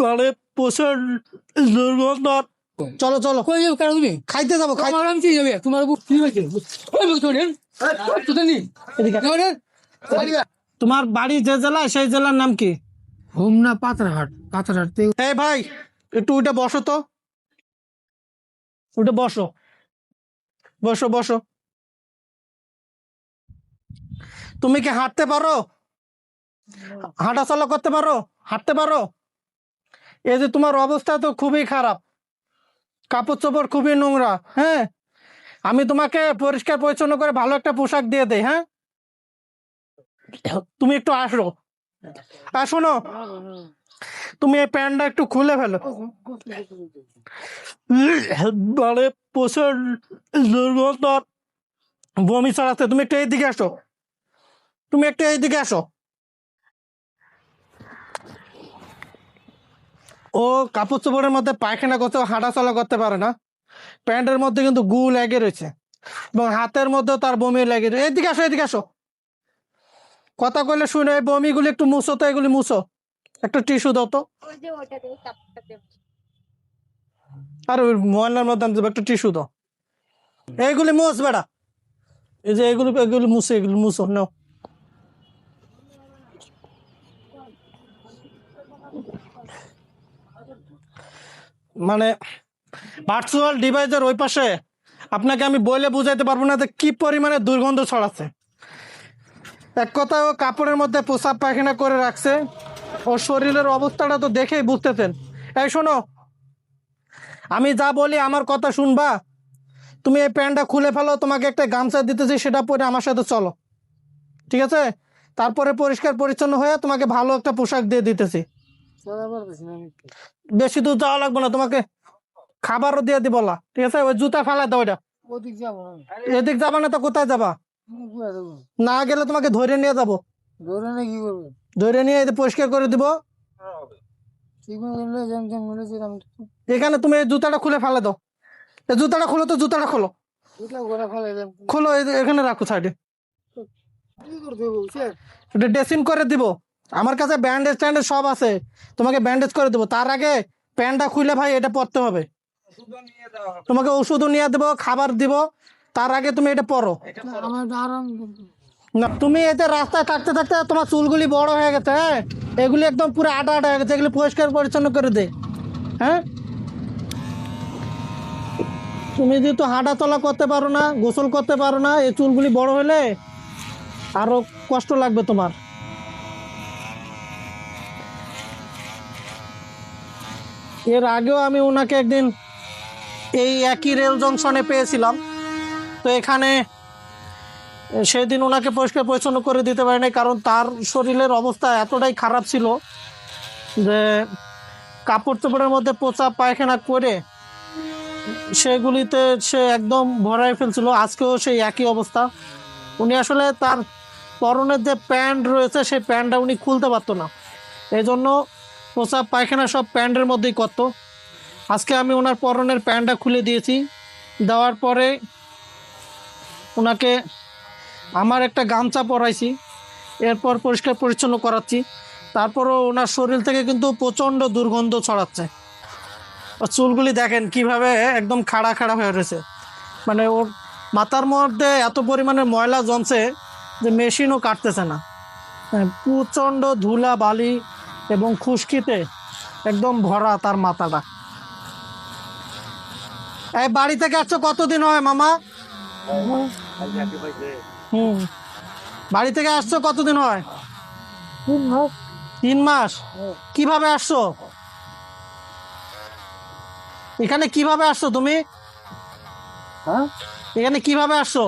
মানে প্রচুর দুর্গন্ধ। চলো চলো, কই যাবে কেন তুমি? খাইতে যাবো। আমার আমি কি যাবে? তোমার বুক কি হয়েছে? ওই বুক তোদের তোদের নি তোমার বাড়ি যে জেলা সেই জেলার নাম কি? হোমনা পাথরঘাট। পাথরঘাট এই ভাই, একটু উঠে বসো তো, উঠে বসো, বসো বসো। তুমি কি হাঁটতে পারো? হাঁটা চলা করতে পারো? হাঁটতে পারো? এই যে তোমার অবস্থা তো খুবই খারাপ, কাপড় চোপড় খুবই নোংরা। হ্যাঁ, আমি তোমাকে পরিষ্কার পরিচ্ছন্ন করে ভালো একটা পোশাক দিয়ে দেই। হ্যাঁ, তুমি একটু আসো। আর শোনো, তুমি এই প্যান্টটা একটু খুলে ফেলো। মানে প্রচুর দুর্গন্ধ, বমি ছড়াচ্ছে। তুমি একটু এইদিকে আসো, তুমি একটু এইদিকে আসো। ও কাপড় চোপড়ের মধ্যে পায়খানা করতে, হাঁটা চলা করতে পারে না। প্যান্টের মধ্যে কিন্তু গু লেগে রয়েছে এবং হাতের মধ্যেও তার বমি লেগে রয়েছে। এদিকে আসো, এদিকে আসো। কথা কইলে শুনে, এই বমিগুলি একটু মুছো তো, এগুলি মুছো। একটা টিস্যু দাও তো। আর ওই ময়লার মধ্যে আমি দেবো, একটা টিস্যু দাও। এইগুলি মুছ বেড়া, এই যে এগুলি এগুলি মুছে, এগুলি মুছো নাও। মানে ভার্চুয়াল ডিভাইসের ওই পাশে আপনাকে আমি বলে বুঝাইতে পারবো না যে কি পরিমাণে দুর্গন্ধ ছড়াচ্ছে। এক কথায়, ও কাপড়ের মধ্যে প্রসাব পায়খানা করে রাখছে। ওর শরীরের অবস্থাটা তো দেখেই বুঝতেছেন। এই শোনো, আমি যা বলি আমার কথা শুনবা। তুমি এই প্যান্টটা খুলে ফেলো, তোমাকে একটা গামছা দিতেছি, সেটা পরে আমার সাথে চলো, ঠিক আছে? তারপরে পরিষ্কার পরিচ্ছন্ন হয়ে তোমাকে ভালো একটা পোশাক দিয়ে দিতেছি। বেশি দূর যাওয়া লাগবে না, তোমাকে খাবারও দিয়ে দিব না, ঠিক আছে? ওই জুতা ফেলা দাও। ওইটা ওদিক যাবো না। এদিক যাবা না তো কোথায় যাবা? না গেলে তোমাকে ধরে নিয়ে যাবো। ধরে না কি করবো? ধরে নিয়ে এই যে পরিষ্কার করে দিব। এখানে তুমি এই জুতাটা খুলে ফেলে দাও। এই জুতাটা খোলো তো, জুতাটা খোলো, খোলো। এখানে রাখো সাইডে। এটা ড্রেসিং করে দিব। আমার কাছে ব্যান্ডেজ ট্যান্ডেজ সব আছে, তোমাকে ব্যান্ডেজ করে দেবো। তার আগে প্যান্টটা খুলে ভাই এটা পরতে হবে। তোমাকে ওষুধও নিয়ে দেবো, খাবার দিব। তার আগে তুমি এটা পরো না। তুমি এতে রাস্তায় থাকতে থাকতে তোমার চুলগুলি বড় হয়ে গেছে। হ্যাঁ, এগুলি একদম পুরো আটা আটা হয়ে গেছে, এগুলি পরিষ্কার পরিচ্ছন্ন করে দে। হ্যাঁ, তুমি যেহেতু হাঁটা চলা করতে পারো না, গোসল করতে পারো না, এই চুলগুলি বড় হলে আরো কষ্ট লাগবে তোমার। এর আগেও আমি ওনাকে একদিন এই একই রেল জংশনে পেয়েছিলাম। তো এখানে সেদিন ওনাকে পরিষ্কার পরিচ্ছন্ন করে দিতে পারি নাই, কারণ তার শরীরের অবস্থা এতটাই খারাপ ছিল যে কাপড় চোপড়ের মধ্যে পচা পায়খানা করে সেগুলিতে সে একদম ভরাই ফেলছিল। আজকেও সেই একই অবস্থা। উনি আসলে তার পরনের যে প্যান্ট রয়েছে সেই প্যান্টটা উনি খুলতে পারতো না, এই জন্য পচা পায়খানা সব প্যান্টের মধ্যেই করতো। আজকে আমি ওনার পরনের প্যান্টটা খুলে দিয়েছি। দেওয়ার পরে ওনাকে আমার একটা গামছা পরাইছি, এরপর পরিষ্কার পরিচ্ছন্ন করাচ্ছি। তারপরও ওনার শরীর থেকে কিন্তু প্রচণ্ড দুর্গন্ধ ছড়াচ্ছে। চুলগুলি দেখেন কিভাবে একদম খাড়া খাড়া হয়ে রয়েছে। মানে ওর মাথার মধ্যে এত পরিমাণে ময়লা জমছে যে মেশিনও কাটতেছে না। প্রচণ্ড ধুলা বালি এবং খুশকিতে একদম ভরা তার মাথাটা। এই বাড়ি থেকে আসছো কতদিন হয় মামা? বাড়ি থেকে আসছো কতদিন হয়? 3 মাস। কিভাবে আসছো? এখানে কিভাবে আসছো তুমি? এখানে কিভাবে আসছো?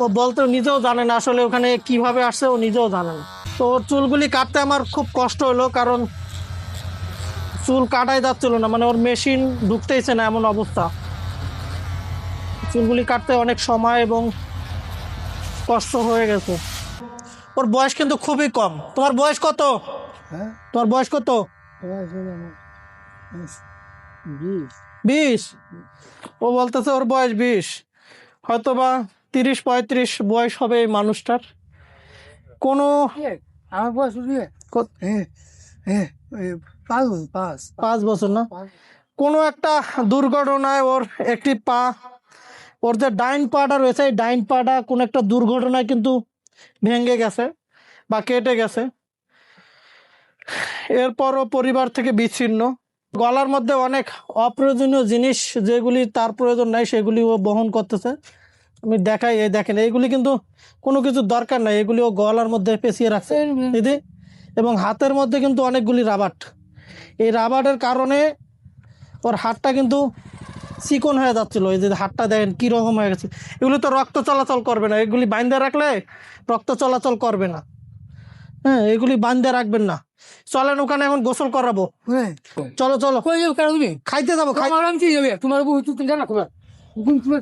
ও বলতে নিজেও জানে না আসলে ওখানে কিভাবে আসছে, ও নিজেও জানে না। তো ওর চুলগুলি কাটতে আমার খুব কষ্ট হলো, কারণ চুল কাটাই যাচ্ছিল না, মানে ওর মেশিন ঢুকতেইছে না, এমন অবস্থা। চুলগুলি কাটতে অনেক সময় এবং কষ্ট হয়ে গেছে। ওর বয়স কিন্তু খুবই কম। তোমার বয়স কত? তোমার বয়স কত? 20। ও বলতেছে ওর বয়স 20, হয়তো বা 30-35 বয়স হবে এই মানুষটার। কোনো আমার বয়স দিয়ে কত- 5 বছর না, কোনো একটা দুর্ঘটনায় ওর একটি পা, ওর যে ডাইন পাটা রয়েছে এই ডাইন পাটা কোনো একটা দুর্ঘটনায় কিন্তু ভেঙে গেছে বা কেটে গেছে। এরপরও পরিবার থেকে বিচ্ছিন্ন। গলার মধ্যে অনেক অপ্রয়োজনীয় জিনিস যেগুলি তার প্রয়োজন নাই সেগুলি ও বহন করতেছে। আমি দেখাই, এই দেখেন এইগুলি কিন্তু কোনো কিছু দরকার নাই, এগুলি ও গলার মধ্যে পেঁচিয়ে রাখছে দিদি। এবং হাতের মধ্যে কিন্তু অনেকগুলি রাবাট, এই রাবারের কারণে ওর হাতটা কিন্তু চিকন হয়ে যাচ্ছিল। এই যে হাতটা দেখেন কীরকম হয়ে গেছে। এগুলি তো রক্ত চলাচল করবে না, এগুলি বাইন্ধে রাখলে রক্ত চলাচল করবে না। হ্যাঁ, এগুলি বান্ধে রাখবেন না। চলেন ওখানে এখন গোসল করাবো। চলো চলো, কই যাবে কেন তুমি? খাইতে যাবো। আমার নাম কি যাবে? তোমার বউ তুমি জানা তোমার তোমার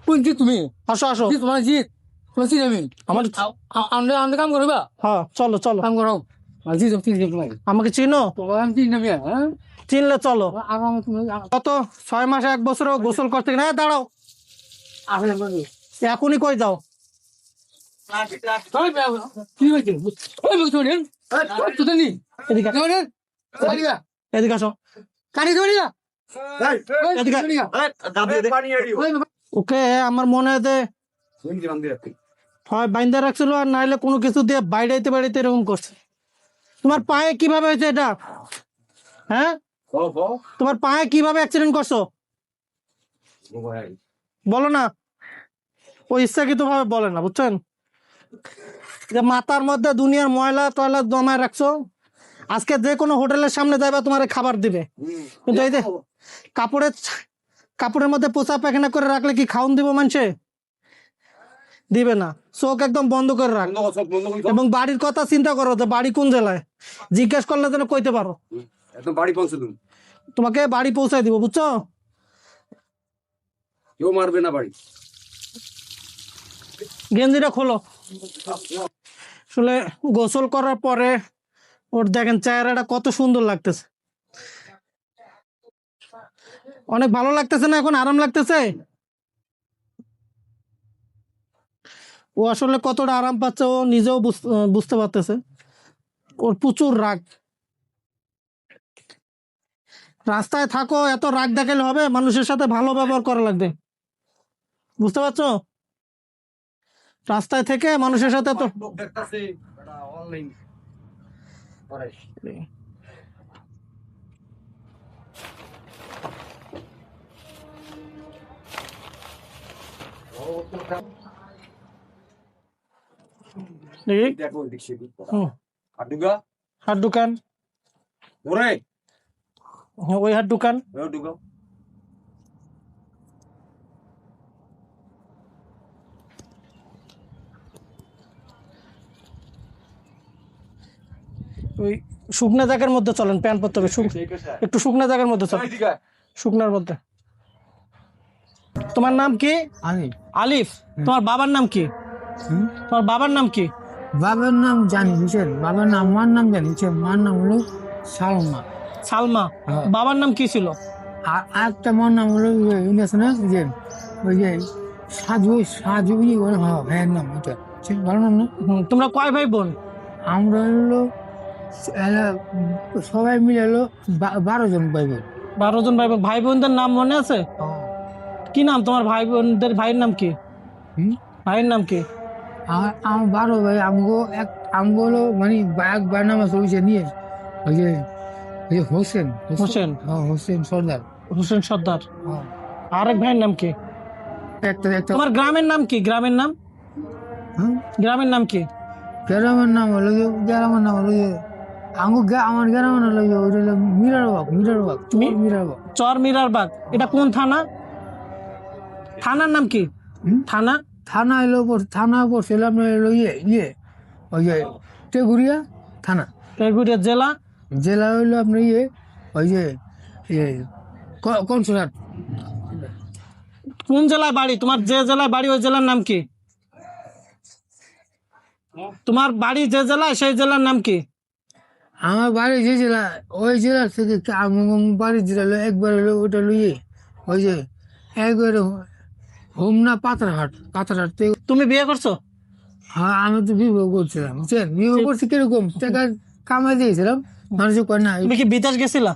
কোন জিত তুমি? আসো আসো, জিত তোমার জিত তোমার চিনি আমি। আমার আমরা আমরা কাম করবা হ্যাঁ চলো চলো, কাম করো। আর জিত চিনি তোমার আমাকে চিনো? তোমার আমি চিনি আমি। হ্যাঁ চিনলে চলো। আর আমার তুমি কত 6 মাসে 1 বছরও গোসল করতে না। দাঁড়াও, আসলে এখনই কই যাও? কি হয়েছে? ওই মুখ তুমি তুই নি এদিকে এদিকে আসো। কানি ধরি না এদিকে। ওকে আমার মনে হয় যে হয় বাইন্দা রাখছিল আর নাইলে কোনো কিছু দিয়ে বাইরেতে বাইরেতে এরকম করছে। তোমার পায়ে কিভাবে হয়েছে এটা? হ্যাঁ, তোমার পায়ে কিভাবে অ্যাক্সিডেন্ট করছো বলো না। ও ইচ্ছাকৃত ভাবে বলে না, বুঝছেন? যে মাথার মধ্যে দুনিয়ার ময়লা টয়লা জমায় রাখছো, আজকে যে কোনো হোটেলের সামনে যাবে তোমার খাবার দিবে, কিন্তু এই যে কাপড়ের মধ্যে পোষা পায়খানা করে রাখলে কি খাওন দিব মানুষে? দিবে না। চোখ একদম বন্ধ করে রাখ এবং বাড়ির কথা চিন্তা করো যে বাড়ি কোন জেলায়, জিজ্ঞেস করলে যেন কইতে পারো। একদম বাড়ি পৌঁছে দিন, তোমাকে বাড়ি পৌঁছায় দিব, বুঝছো? কেউ মারবে না বাড়ি। গেঞ্জিটা খোলো। আসলে গোসল করার পরে ওর দেখেন চেহারাটা কত সুন্দর লাগতেছে, অনেক ভালো লাগতেছে না? এখন আরাম লাগতেছে? ও আসলে কতটা আরাম পাচ্ছে ও নিজেও বুঝতে পারতেছে। ওর প্রচুর রাগ। রাস্তায় থাকো, এত রাগ দেখালে হবে? মানুষের সাথে ভালো ব্যবহার করা লাগবে, বুঝতে পারছো? রাস্তায় থেকে মানুষের সাথে তো দেখি। দেখো এদিক সেদিক। হুম, হাডুগা হাত দোকান, ওরে ওই হাত দোকান। হাডুগা ওই শুকনা জায়গার মধ্যে চলেন, প্যান্ট পরতে হবে, একটু শুকনা জায়গার মধ্যে চলেন, শুকনার মধ্যে। তোমার নাম কি? আমি আলিফ। তোমার বাবার নাম কি? তোমার বাবার নাম কি? বাবার নাম জানি বুঝছেন, বাবার নাম মার নাম জানি, মার নাম হলো সালমা। সালমা। বাবার নাম কি ছিল? আর একটা মার নাম হলো আছে না যে ওই যে সাজু সাজু ভাইয়ের নাম ওটা ভালো নাম না। তোমরা কয় ভাই বোন? আমরা হলো সবাই মিলে হলো 12 জন ভাই বোন। 12 জন ভাই বোন। ভাই বোনদের নাম মনে আছে? কি নাম তোমার ভাই বোনদের? ভাইয়ের নাম কি? ভাইয়ের নাম কি? আমার 12 ভাই। আমগো হলো মানে এক ভাইয়ের নাম আছে ওই যে নিয়ে ওই যে হোসেন হোসেন। হোসেন সর্দার। হোসেন সর্দার। আরেক ভাইয়ের নাম কি? একটা একটা তোমার গ্রামের নাম কি? গ্রামের নাম, গ্রামের নাম কি? গ্রামের নাম হলো গ্রামের নাম হলো আমার গ্রামের নাম হলো ওইটা হলো মিরারবাগ। মিরারবাগ চর মিরারবাগ। এটা কোন থানা? থানার নাম কি? থানা? থানা হলো থানা পড়ছিল আপনার হলো ওই যে টেগুরিয়া থানা। টেগুরিয়া জেলা? জেলা হইলো আপনার ওই যে কনসুলার। কোন জেলায় বাড়ি তোমার? যে জেলায় বাড়ি ওই জেলার নাম কি? তোমার বাড়ি যে জেলায় সেই জেলার নাম কি? আমার বাড়ি যে জেলা ওই জেলা থেকে আমার বাড়ি জেলা হলো একবার হলো ওটা লইয়ে ওই যে একবার হোমনা পাতারহাট থেকে। তুমি বিয়ে করছো? হ্যাঁ, আমি তো বিবাহ করছিলাম, বুঝছেন? বিবাহ করছি কিরকম টাকা কামাই দিয়েছিলাম, মানুষ কয় না। তুমি কি বিদেশ গেছিলা?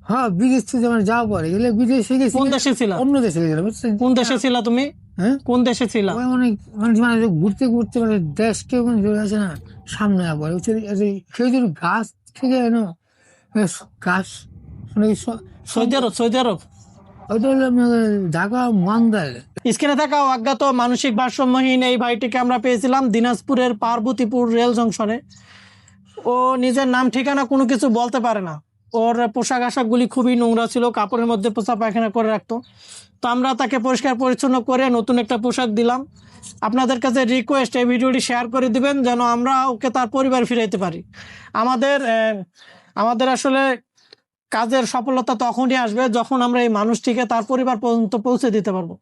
হ্যাঁ, বিদেশ থেকে আমার যাওয়া পরে গেলে বিদেশে গেছি। কোন দেশে ছিলা? অন্য দেশে গেছিলাম, বুঝছেন? কোন দেশে ছিলা তুমি? হ্যাঁ, কোন দেশে ছিলা? ওই অনেক মানুষ মানে ঘুরতে ঘুরতে মানে দেশকে মানে চলে আসে না সামনে আবার, বুঝছেন? খেজুর গাছ থেকে এনো গাছ মানে সৌদি আরব? সৌদি আরব? ওইটা হলো আপনার ঢাকা মান্দার। স্ক্রিনে থাকা অজ্ঞাত মানসিক ভারসাম্যহীন এই ভাইটিকে আমরা পেয়েছিলাম দিনাজপুরের পার্বতীপুর রেল জংশনে। ও নিজের নাম ঠিকানা কোনো কিছু বলতে পারে না। ওর পোশাক আশাকগুলি খুবই নোংরা ছিল, কাপড়ের মধ্যে পোষা পায়খানা করে রাখতো। তো আমরা তাকে পরিষ্কার পরিচ্ছন্ন করে নতুন একটা পোশাক দিলাম। আপনাদের কাছে রিকোয়েস্ট, এই ভিডিওটি শেয়ার করে দিবেন যেন আমরা ওকে তার পরিবার ফিরাইতে পারি। আমাদের আসলে কাজের সফলতা তখনই আসবে যখন আমরা এই মানুষটিকে তার পরিবার পর্যন্ত পৌঁছে দিতে পারবো।